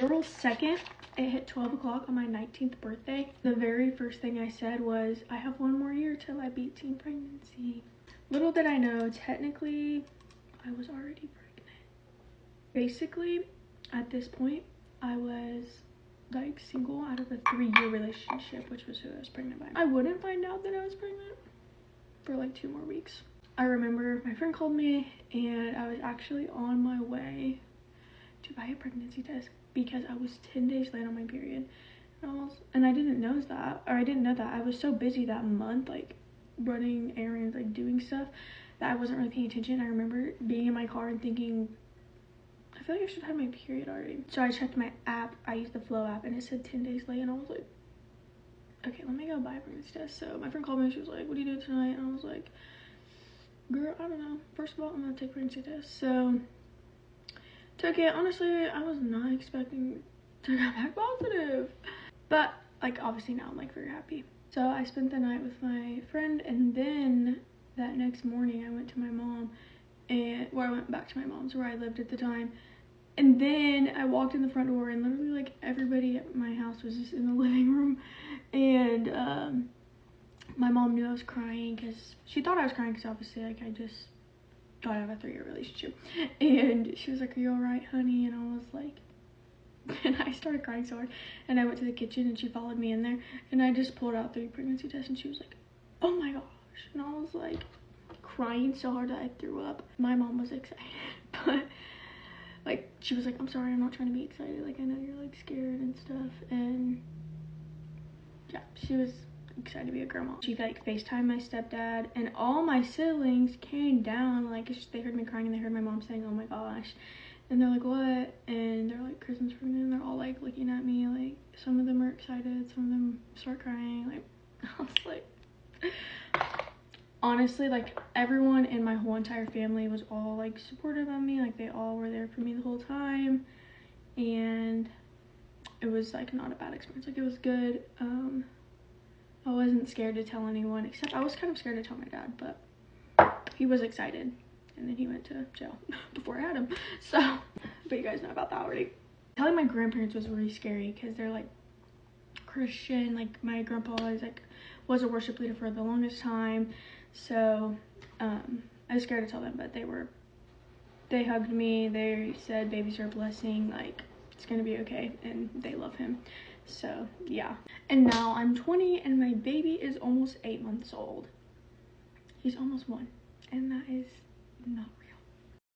literal second it hit 12 o'clock on my 19th birthday, the very first thing I said was, I have 1 more year till I beat teen pregnancy. Little did I know, technically, I was already pregnant. Basically, at this point, I was like single out of a 3-year relationship, which was who I was pregnant by. I wouldn't find out that I was pregnant for like 2 more weeks. I remember my friend called me and I was actually on my way to buy a pregnancy test because I was 10 days late on my period. And I didn't know that, or I didn't know that. I was so busy that month, like running errands, like doing stuff, that I wasn't really paying attention. I remember being in my car and thinking, I feel like I should have had my period already. So I checked my app, I used the Flow app, and it said 10 days late, and I was like, okay, let me go buy a pregnancy test. So my friend called me and she was like, what are you doing tonight? And I was like, girl, I don't know. First of all, I'm gonna take a pregnancy test. So took it. Honestly, I was not expecting to come back positive, but like obviously now I'm like very happy. So I spent the night with my friend, and then that next morning I went to my mom, and I went back to my mom's where I lived at the time. And then I walked in the front door and literally like everybody at my house was just in the living room. And my mom knew I was crying because she thought I was crying because obviously like I just got out of a 3-year relationship. And she was like, are you all right, honey? And I was like, and I started crying so hard. And I went to the kitchen and she followed me in there. And I just pulled out 3 pregnancy tests and she was like, oh my gosh. And I was like crying so hard that I threw up. My mom was excited, but like she was like, I'm sorry, I'm not trying to be excited, like I know you're like scared and stuff. And yeah, she was excited to be a grandma. She like FaceTimed my stepdad, and all my siblings came down, like they heard me crying and they heard my mom saying, oh my gosh. And they're like, what? And they're like, Kristen's pregnant. And they're all like looking at me, like some of them are excited, some of them start crying. Like I was like, honestly, like everyone in my whole entire family was all like supportive of me, like they all were there for me the whole time, and it was like not a bad experience, like it was good. I wasn't scared to tell anyone, except I was kind of scared to tell my dad, but he was excited, and then he went to jail before I had him. So but you guys know about that already. Telling my grandparents was really scary because they're like Christian. Like my grandpa was a worship leader for the longest time. So I was scared to tell them, but they hugged me. They said babies are a blessing, like it's gonna be okay, and they love him. So yeah. And now I'm 20 and my baby is almost 8 months old. He's almost 1, and that is not